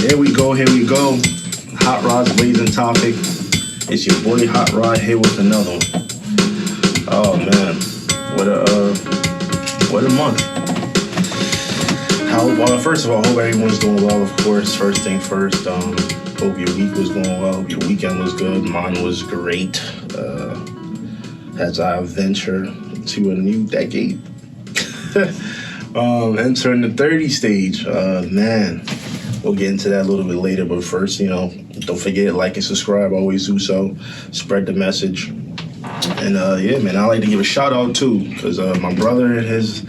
Here we go. Hot Rod's blazing topic. It's your boy Hot Rod here with another one. Oh man, what a month. First of all, hope everyone's doing well, of course. First thing first, hope your week was going well, hope your weekend was good. Mine was great. As I venture to a new decade. Entering the 30 stage. Man, we'll get into that a little bit later, but first, don't forget, like and subscribe, always do so. Spread the message. And yeah, man, I like to give a shout out too, because my brother and his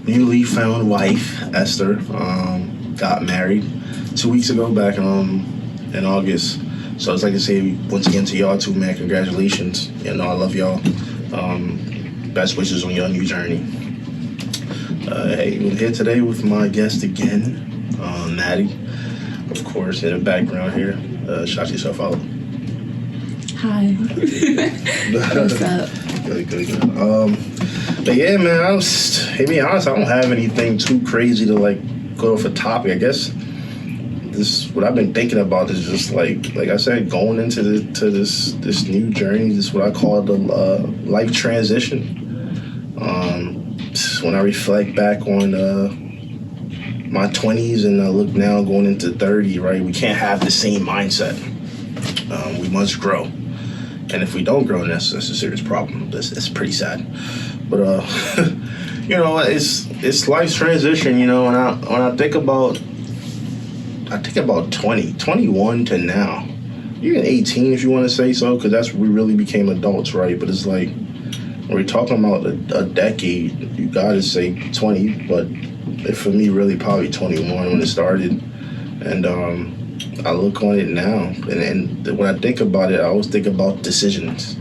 newly found wife, Esther, got married 2 weeks ago back in August. So I'd like to say once again to y'all too, man, congratulations. I love y'all. Best wishes on your new journey. Hey, we're here today with my guest again, Maddie, of course, in the background here. Shout yourself out. Hi. What's up? Good. But yeah, man, be honest, I don't have anything too crazy to go off a topic. I guess what I've been thinking about is just like I said, going into this new journey. This is what I call the life transition. When I reflect back on my 20s and I look now going into 30, right? We can't have the same mindset. We must grow, and if we don't grow, that's a serious problem. That's pretty sad. But it's life's transition. When I think about 21 to now. Even 18 if you want to say so, because that's when we really became adults, right? But it's like, when we're talking about a decade, you gotta say 20, but for me, really probably 21 when it started. And I look on it now, and when I think about it, I always think about decisions,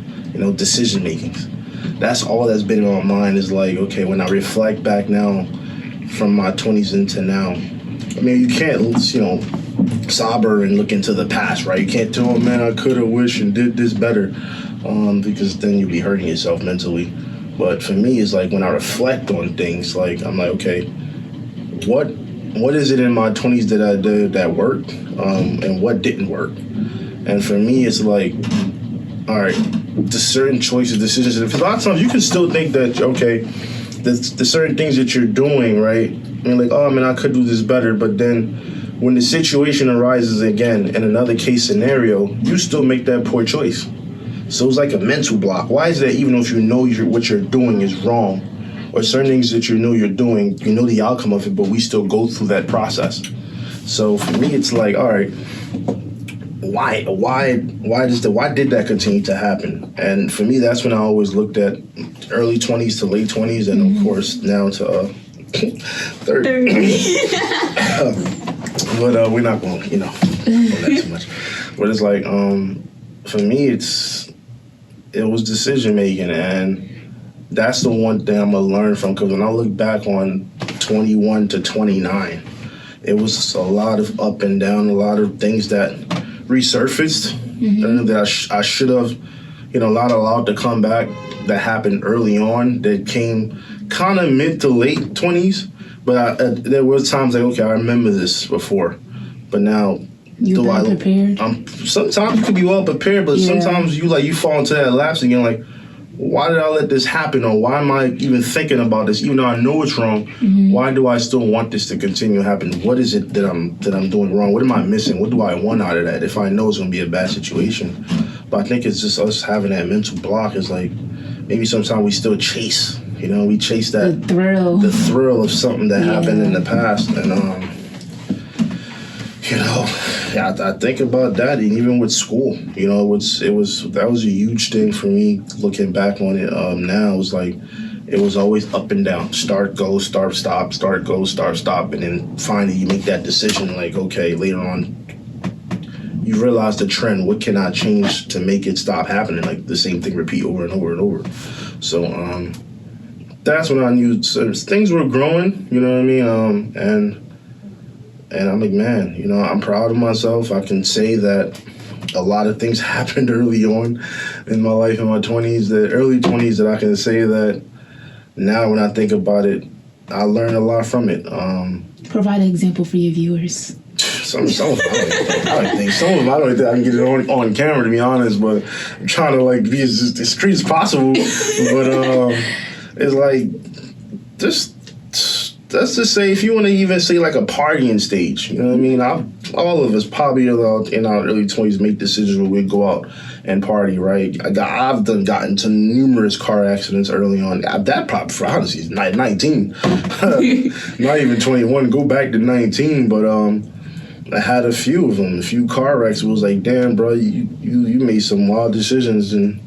decision makings. That's all that's been in my mind is like, okay, when I reflect back now from my 20s into now, I mean, you can't, sober and look into the past, right? You can't tell, oh man, I could have wished and did this better, because then you'll be hurting yourself mentally. But for me, it's like when I reflect on things, I'm like, okay, what is it in my 20s that I did that worked, and what didn't work? And for me, it's like, all right, the certain choices, decisions, because a lot of times you can still think that, okay, the certain things that you're doing, right? I mean, oh man, I could do this better, but then when the situation arises again in another case scenario, you still make that poor choice. So it's like a mental block. Why is that? Even if you know what you're doing is wrong, or certain things that you know you're doing, you know the outcome of it, but we still go through that process. So for me, it's like, all right, why did that continue to happen? And for me, that's when I always looked at early 20s to late 20s, and of course now to 30. But we're not going, go that too much. But it's like, for me, it was decision making, and that's the one thing I'm gonna learn from. Because when I look back on 21 to 29, it was a lot of up and down, a lot of things that resurfaced that I should have, not allowed to come back. That happened early on. That came kind of mid to late 20s. But there were times like, okay, I remember this before, but now you well prepared. Sometimes you could be well prepared, but sometimes you fall into that lapse again. Like, why did I let this happen, or why am I even thinking about this? Even though I know it's wrong, why do I still want this to continue to happen? What is it that I'm doing wrong? What am I missing? What do I want out of that? If I know it's going to be a bad situation, but I think it's just us having that mental block. Is like maybe sometimes we still chase. We chase that the thrill of something that happened in the past, and I think about that, and even with school, that was a huge thing for me. Looking back on it now, it was like it was always up and down, start, go, start, stop, start, go, start, stop, and then finally you make that decision. Like, okay, later on, you realize the trend. What can I change to make it stop happening? Like the same thing repeat over and over and over. So that's when I knew things were growing, you know what I mean? And I'm like, man, I'm proud of myself. I can say that a lot of things happened early on in my life, in my 20s, the early 20s, that I can say that now when I think about it, I learned a lot from it. Provide an example for your viewers. Some of them, I don't think I can get it on camera, to be honest, but I'm trying to like be as discreet as possible. But it's like just let's just say if you want to even say like a partying stage, you know what I mean? All of us probably in our early 20s make decisions where we go out and party, right? I've gotten into numerous car accidents early on. That probably, for honestly, is 19. Not even 21. Go back to 19, but I had a few of them. A few car wrecks. It was like, damn, bro, you made some wild decisions and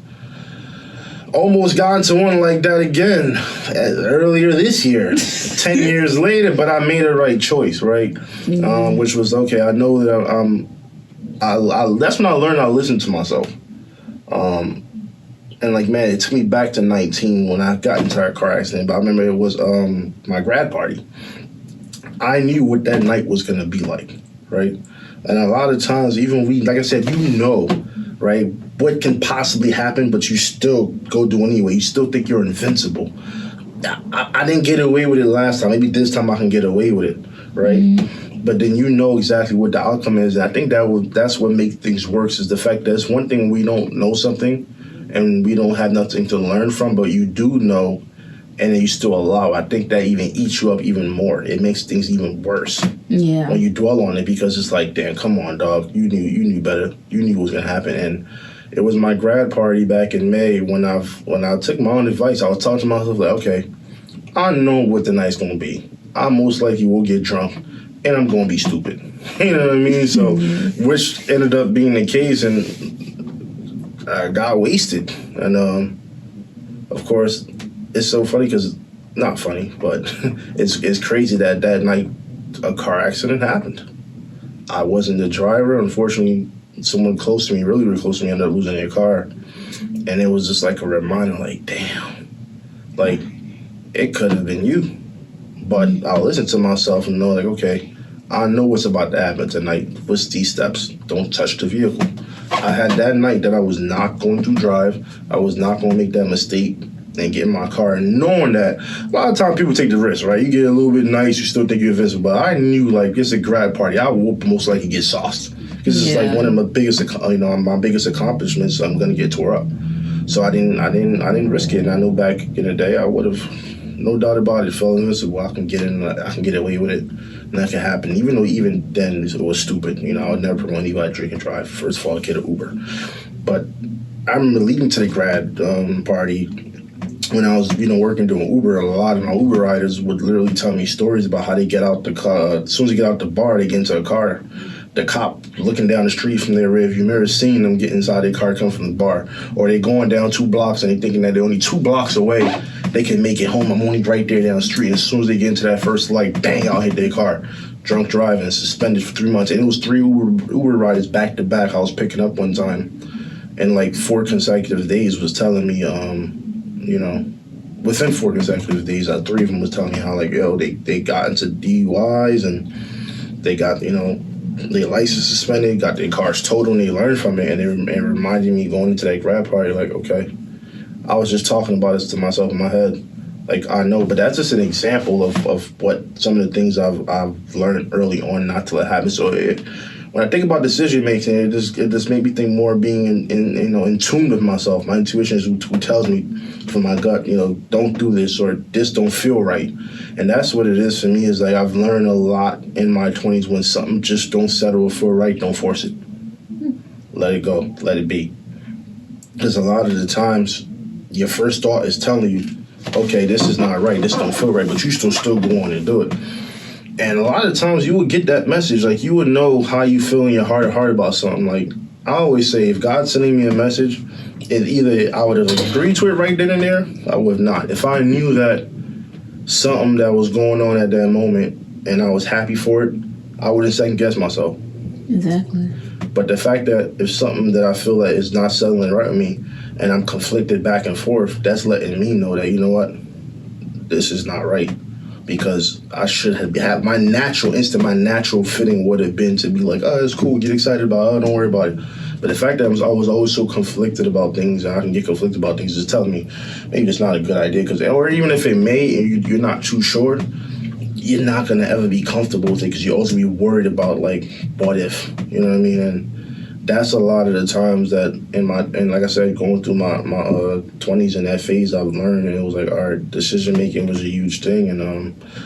almost got into one like that again earlier this year, 10 years later, but I made the right choice, right? Mm-hmm. Which was, okay, I know that that's when I learned I listened to myself. And like, man, it took me back to 19 when I got into a car accident, but I remember it was my grad party. I knew what that night was going to be like, right? And a lot of times, even like I said, right, what can possibly happen, but you still go do anyway. You still think you're invincible. I didn't get away with it last time. Maybe this time I can get away with it, right? Mm-hmm. But then you know exactly what the outcome is. And I think that's what makes things worse, is the fact that it's one thing we don't know something and we don't have nothing to learn from, but you do know, and then you still allow. I think that even eats you up even more. It makes things even worse. Yeah. When you dwell on it, because it's like, damn, come on, dog. You knew better. You knew what was gonna happen. And it was my grad party back in May when I took my own advice. I was talking to myself like, okay, I know what the night's gonna be. I most likely will get drunk, and I'm gonna be stupid. You know what I mean? So, which ended up being the case, and I got wasted. And of course, it's so funny because, not funny, but it's crazy that night a car accident happened. I wasn't the driver. Unfortunately, someone close to me, really, really close to me, ended up losing their car. And it was just like a reminder, like, damn, like, it could have been you. But I'll listen to myself and know, like, okay, I know what's about to happen tonight. What's these steps? Don't touch the vehicle. I had that night that I was not going to drive. I was not going to make that mistake and get in my car, and knowing that a lot of times people take the risk, right? You get a little bit nice, you still think you're invincible. But I knew, like, it's a grad party, I will most likely get sauced, because it's like one of my biggest accomplishments. I'm gonna get tore up, so I didn't risk it. And I know back in the day, I would have, no doubt about it, felt invincible. I can get away with it, and that can happen. Even though even then it was stupid. You know, I would never promote anybody to drink and drive. First of all, I get an Uber, but I remember leaving to the grad party. When I was, working doing Uber, a lot of my Uber riders would literally tell me stories about how they get out the car. As soon as they get out the bar, they get into a car. The cop looking down the street from their rearview mirror, seeing them get inside their car, come from the bar. Or they going down 2 blocks and they thinking that they're only 2 blocks away. They can make it home. I'm only right there down the street. As soon as they get into that first light, bang, I'll hit their car. Drunk driving, suspended for 3 months. And it was 3 Uber riders back to back I was picking up one time. And like 4 consecutive days was telling me, within 4 consecutive days, 3 of them was telling me how, like, they got into DUIs and they got, their license suspended, got their cars totaled, and they learned from it. And it reminded me going into that grad party, like, okay, I was just talking about this to myself in my head. Like, I know, but that's just an example of what some of the things I've learned early on not to let happen. So when I think about decision making, it just made me think more of being in tune with myself. My intuition is who tells me from my gut, don't do this, or this don't feel right. And that's what it is for me, is like I've learned a lot in my 20s. When something just don't settle or feel right, don't force it. Let it go. Let it be. Because a lot of the times, your first thought is telling you, okay, this is not right, this don't feel right, but you still go on and do it. And a lot of times you would get that message, like you would know how you feel in your heart about something. Like I always say, if God's sending me a message, it either I would have agreed to it right then and there, I would not. If I knew that something that was going on at that moment and I was happy for it, I wouldn't second guess myself. Exactly. But the fact that if something that I feel that is not settling right with me and I'm conflicted back and forth, that's letting me know that, you know what, this is not right. Because I should have my natural instinct, my natural fitting would have been to be like, oh, it's cool, get excited about it, oh, don't worry about it. But the fact that I was always so conflicted about things, and I can get conflicted about things, is telling me maybe it's not a good idea. Or even if it may, and you're not too sure, you're not gonna ever be comfortable with it because you're always gonna be worried about like what if, you know what I mean? And that's a lot of the times that and like I said, going through my 20s and that phase, I've learned, and it was like, all right, decision making was a huge thing. And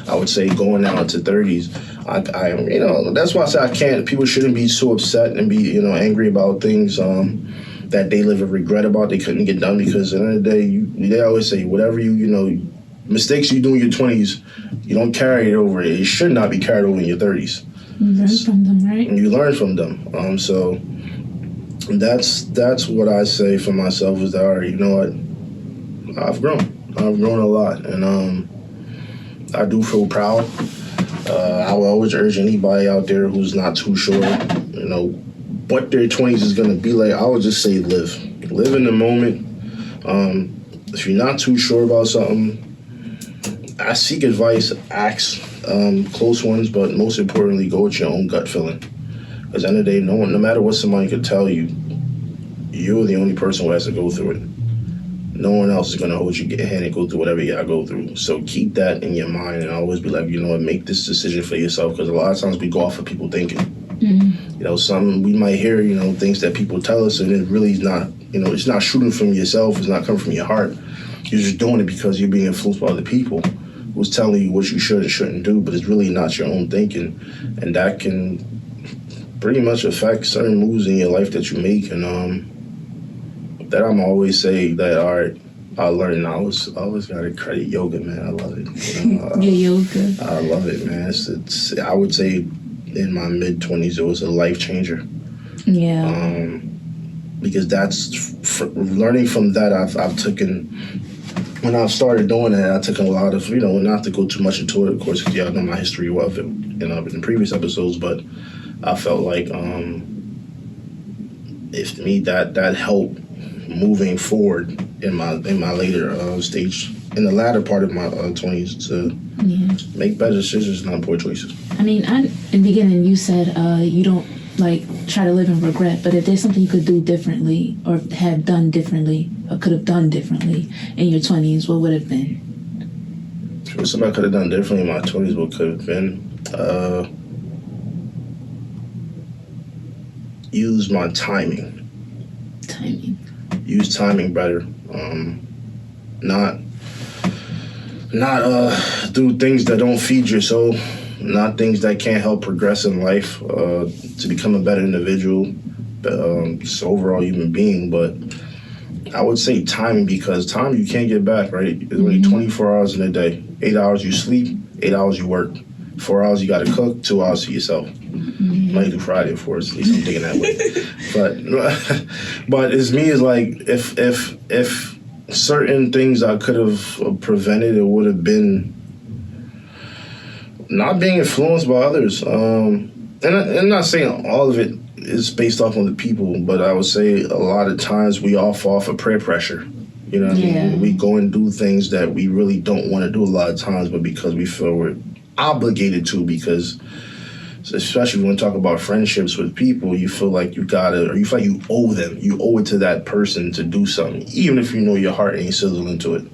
I would say going now into 30s, I you know, that's why I say people shouldn't be so upset and be, you know, angry about things that they live a regret about they couldn't get done, because at the end of the day, they always say whatever you know, mistakes you do in your 20s, you don't carry it over. It should not be carried over in your 30s. You learn from them, right? And you learn from them. So that's what I say for myself is that, all right, you know what? I've grown a lot, and I do feel proud. I will always urge anybody out there who's not too sure, you know, what their 20s is going to be like. I would just say live in the moment. If you're not too sure about something, I seek advice, ask close ones, but most importantly, go with your own gut feeling. Because at the end of the day, no matter what somebody could tell you, you're the only person who has to go through it. No one else is going to hold your hand and go through whatever you got to go through. So keep that in your mind and always be like, you know what, make this decision for yourself. Because a lot of times we go off of people thinking. Mm-hmm. You know, we might hear, you know, things that people tell us, and it really is not, you know, it's not shooting from yourself. It's not coming from your heart. You're just doing it because you're being influenced by other people who's telling you what you should and shouldn't do, but it's really not your own thinking. And that can pretty much affect certain moves in your life that you make. And that I'm always say that, all right, I learned. I always gotta credit yoga, man. I love it. You know, yoga. I love it, man. It's I would say in my mid-20s it was a life changer. Yeah. Because that's learning from that. I've taken. When I started doing it, I took a lot of, you know, not to go too much into it, of course, because y'all know my history well, in previous episodes, but I felt like if to me that helped moving forward in my later stage, in the latter part of my 20s, to make better decisions, not poor choices. I mean, in the beginning you said you don't like try to live in regret, but if there's something you could do differently or have done differently or could have done differently in your 20s, what would have been? What something I could have done differently in my 20s, what could have been? Use my timing. Use timing better. Not do things that don't feed your soul. Not things that can't help progress in life, to become a better individual, just overall human being. But I would say timing, because time you can't get back, right? There's only 24 hours in a day. 8 hours you sleep, 8 hours you work. 4 hours you got to cook, 2 hours to yourself. Monday through Friday, of course. At least I'm thinking that way. But it's me, is like, if certain things I could have prevented, it would have been not being influenced by others. And I'm not saying all of it is based off on the people, but I would say a lot of times we all fall for peer pressure. You know what I mean? We go and do things that we really don't want to do a lot of times, but because we feel we're obligated to, because especially when we talk about friendships with people, you feel like you gotta, or you feel like you owe them. You owe it to that person to do something, even if you know your heart ain't sizzling into it.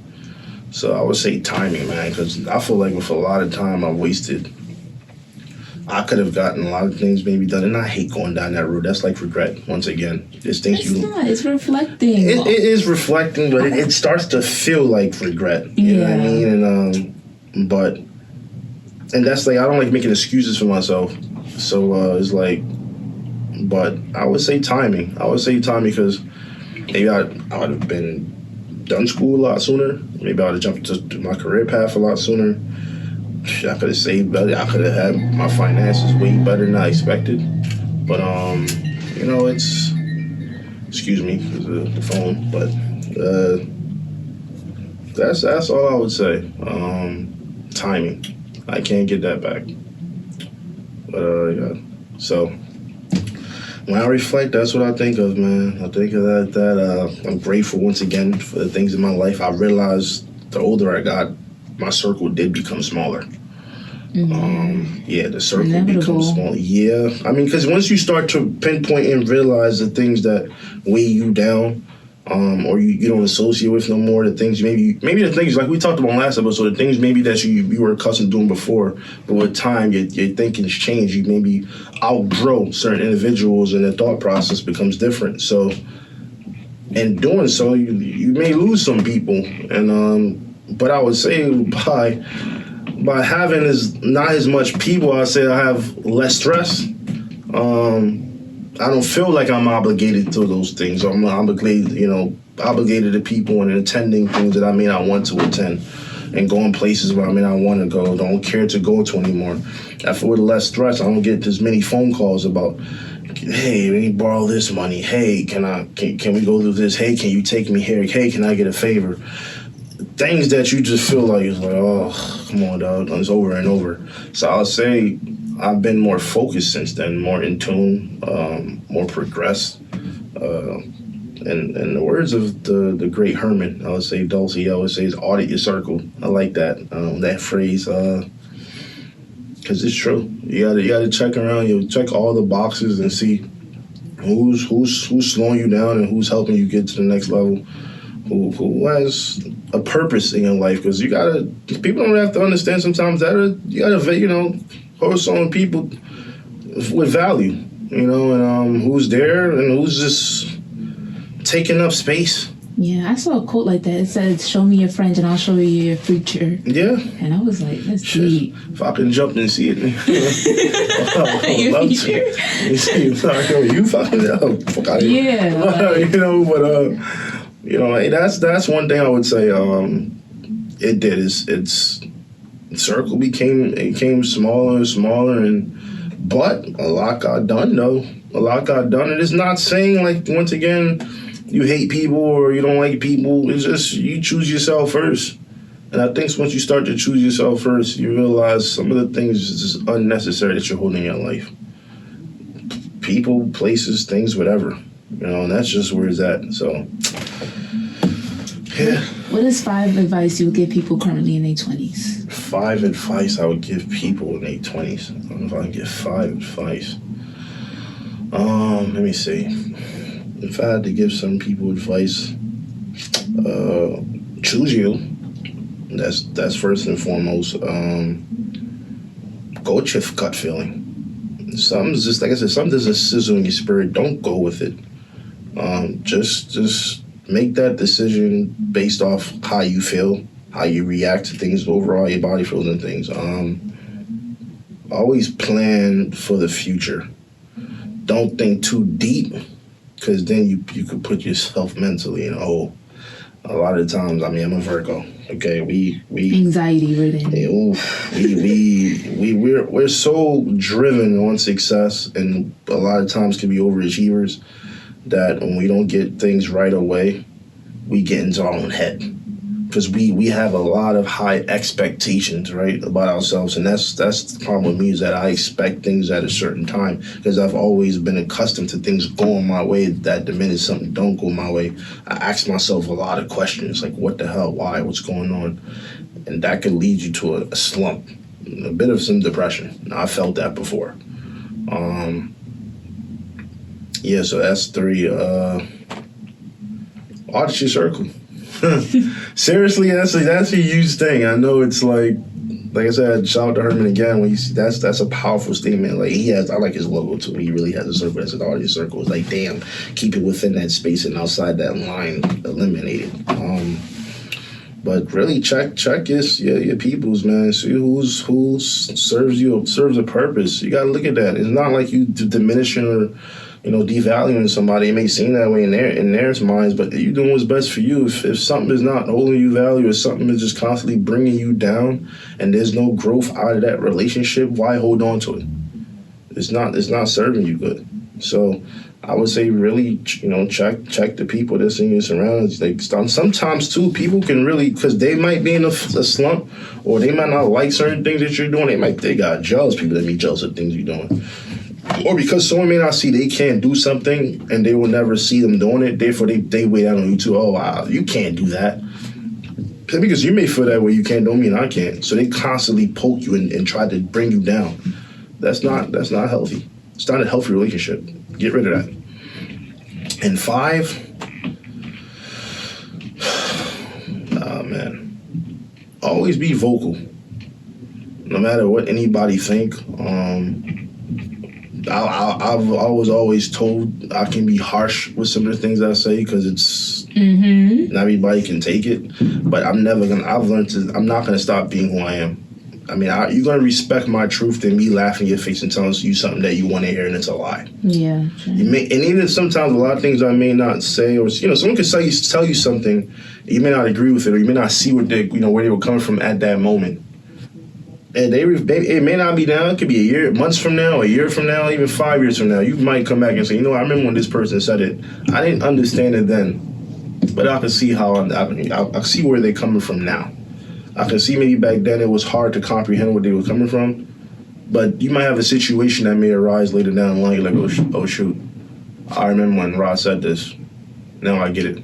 So I would say timing, man, because I feel like with a lot of time I wasted, I could have gotten a lot of things maybe done, and I hate going down that road. That's like regret. Once again, it's things it's reflecting. It is reflecting, but it starts to feel like regret. You know what I mean? And that's like, I don't like making excuses for myself. So it's like, but I would say timing. Because maybe I would have been done school a lot sooner. Maybe I would have jumped into my career path a lot sooner. I could have saved better. I could have had my finances way better than I expected. But you know, it's, excuse me, the phone. But that's all I would say. Timing. I can't get that back. But yeah. So when I reflect, that's what I think of, man. I think of that I'm grateful once again for the things in my life. I realized the older I got, my circle did become smaller. The circle becomes smaller. Yeah, I mean, because once you start to pinpoint and realize the things that weigh you down, or you don't associate with no more. The things maybe the things like we talked about last episode, the things maybe that you were accustomed to doing before, but with time your thinking's changed. You maybe outgrow certain individuals and the thought process becomes different. So in doing so, you may lose some people, and but I would say by having not as much people, I say I have less stress. I don't feel like I'm obligated to those things. I'm obligated to people and attending things that I may not want to attend, and going places where I may not want to go, don't care to go to anymore. I feel with less stress. I don't get as many phone calls about, hey, let me borrow this money. Hey, can we go do this? Hey, can you take me here? Hey, can I get a favor? Things that you just feel like it's like, oh, come on, dog. It's over and over. So I'll say I've been more focused since then, more in tune, more progressed. In the words of the great Herman, I would say Dulcie, I would say is audit your circle. I like that phrase, because it's true. You gotta check around. You check all the boxes and see who's slowing you down and who's helping you get to the next level. Who has a purpose in your life? Because people don't have to understand sometimes that you gotta hold on people with value, and who's there and who's just taking up space. Yeah, I saw a quote like that. It said, "Show me your friends and I'll show you your future." Yeah. And I was like, that's deep. If I can jump and see it, I would love to. You fucking fuck out of here. But that's one thing I would say. It did. It's circle became smaller and smaller, but a lot got done though. A lot got done, and it's not saying like once again you hate people or you don't like people. It's just you choose yourself first. And I think once you start to choose yourself first, you realize some of the things is just unnecessary that you're holding in your life. People, places, things, whatever. And that's just where it's at. So, yeah. What is 5 advice you would give people currently in their 20s? 5 advice I would give people in their 20s. I don't know if I can give 5 advice. Let me see. If I had to give some people advice, choose you. That's first and foremost. Go with your gut feeling. Something's just like I said. Something's a sizzle in your spirit. Don't go with it. Just make that decision based off how you feel, how you react to things, overall your body feels and things. Always plan for the future. Don't think too deep, because then you could put yourself mentally in a hole. A lot of the times, I'm a Virgo. Okay, we anxiety ridden. We're so driven on success, and a lot of times can be overachievers, that when we don't get things right away, we get into our own head. Because we have a lot of high expectations, right, about ourselves. And that's the problem with me, is that I expect things at a certain time, because I've always been accustomed to things going my way. That the minute something don't go my way, I ask myself a lot of questions, like what the hell, why, what's going on? And that could lead you to a slump, a bit of some depression. I felt that before. So that's 3. Audit your circle. Seriously, that's a huge thing. I know it's like I said, shout out to Herman again. When you see that's a powerful statement. Like I like his logo too. He really has a circle that's an audience circle. It's like, damn, keep it within that space and outside that line, eliminate it. But really check your peoples, man. See who serves a purpose. You gotta look at that. It's not like you diminishing or devaluing somebody. It may seem that way in their minds, but you're doing what's best for you. If something is not holding you value, or something is just constantly bringing you down, and there's no growth out of that relationship, why hold on to it? It's not serving you good. So I would say really, check the people that's in your surroundings. Like sometimes too, people can really, because they might be in a slump, or they might not like certain things that you're doing. They got jealous people that be jealous of things you're doing. Or because someone may not see they can't do something and they will never see them doing it, therefore they weigh down on you too. Oh, wow, you can't do that. Because you may feel that way, you can't, don't mean I can't. So they constantly poke you and try to bring you down. That's not healthy. It's not a healthy relationship. Get rid of that. And 5, man, always be vocal. No matter what anybody think. I was always told I can be harsh with some of the things I say because it's not everybody can take it. But I'm not gonna stop being who I am. I mean, you're gonna respect my truth than me laughing in your face and telling you something that you want to hear and it's a lie. Yeah. Sure. And even sometimes a lot of things I may not say, or someone can tell you something, you may not agree with it, or you may not see where they were coming from at that moment. And it may not be now. It could be a year, months from now, a year from now, even 5 years from now. You might come back and say, I remember when this person said it. I didn't understand it then, but I can see I see where they're coming from now. I can see maybe back then it was hard to comprehend where they were coming from, but you might have a situation that may arise later down the line. You're like, oh shoot, I remember when Rod said this. Now I get it.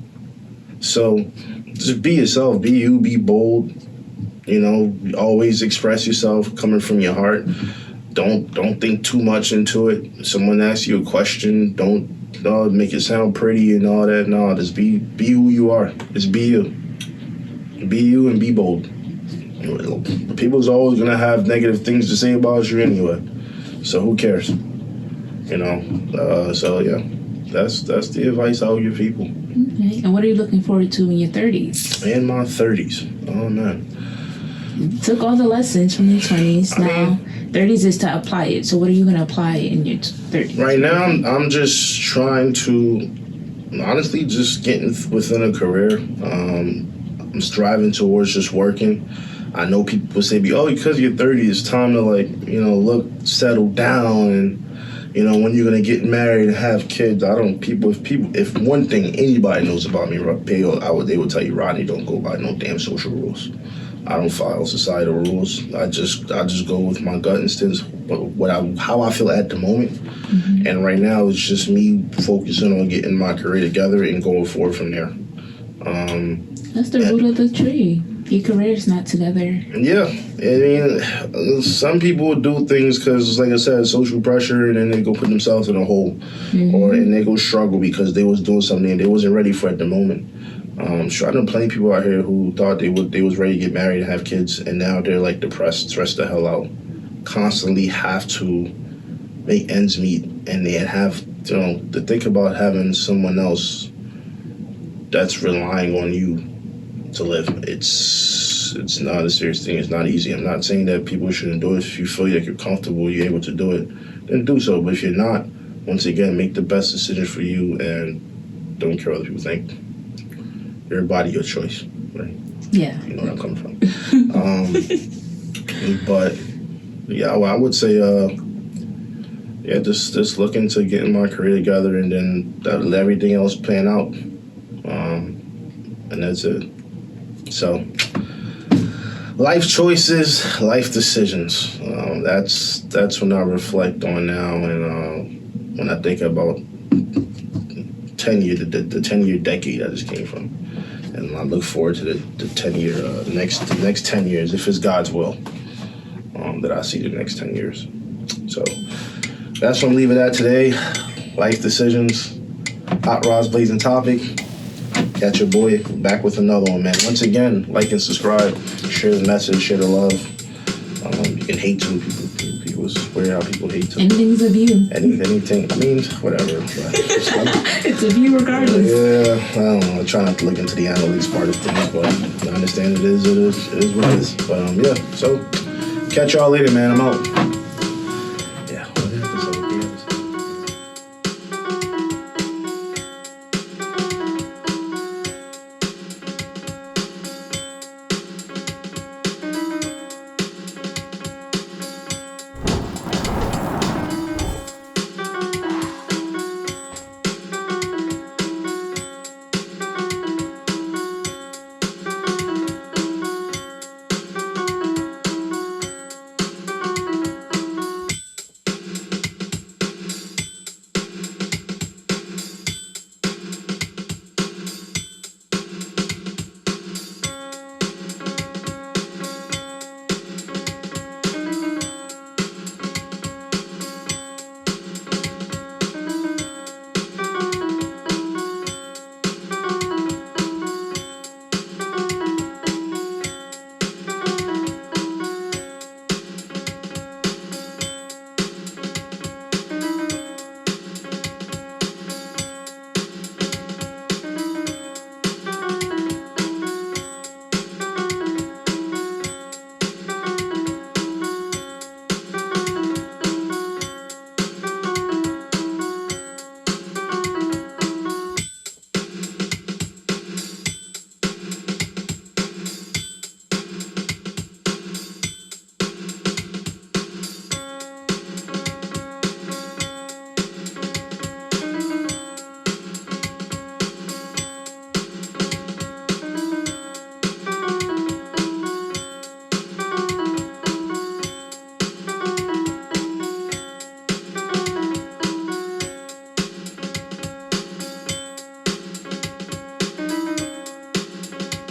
So just be yourself, be you, be bold. Always express yourself coming from your heart. Don't think too much into it. Someone asks you a question, don't make it sound pretty and all that. No, just be who you are. Just be you. Be you and be bold. People's always gonna have negative things to say about you anyway. So who cares? So yeah, that's the advice I'll give people. Okay. And what are you looking forward to in your 30s? In my 30s. Oh man. You took all the lessons from your 20s. Now 30s is to apply it. So what are you going to apply in your 30s? Right now, I'm just trying to, honestly, just getting within a career. I'm striving towards just working. I know people say, because you're 30, it's time to look, settle down, and when you're gonna get married and have kids. If one thing anybody knows about me, they would tell you, Rodney, don't go by no damn social rules. I don't follow societal rules. I just go with my gut instincts, how I feel at the moment. Mm-hmm. And right now, it's just me focusing on getting my career together and going forward from there. That's the root of the tree. Your career's not together. Yeah, I mean, some people do things because, like I said, social pressure, and then they go put themselves in a hole, and they go struggle because they was doing something they wasn't ready for at the moment. Sure, I know plenty of people out here who thought they was ready to get married and have kids, and now they're like depressed, stressed the hell out, constantly have to make ends meet, and they have to think about having someone else that's relying on you to live. It's not a serious thing. It's not easy. I'm not saying that people shouldn't do it. If you feel like you're comfortable, you're able to do it, then do so. But if you're not, once again, make the best decision for you and don't care what other people think. Your body, your choice, right? Yeah. You know where I'm coming from. But yeah, I would say, just looking to getting my career together and then let everything else pan out. And that's it. So, life choices, life decisions. That's when I reflect on now, and when I think about 10 year, the 10-year decade I just came from, and I look forward to the 10-year, the next 10 years, if it's God's will, that I see the next 10 years. So that's what I'm leaving at today. Life decisions, Hot Rod's blazing topic. Got your boy back with another one, man. Once again, like and subscribe, share the message, share the love. You can hate too. People swear how people hate too. Anything's a view. Anything. I mean, whatever. It's a view regardless. Yeah, I don't know. I try not to look into the analytics part of things, but I understand it is what it is. But yeah, so catch y'all later, man. I'm out.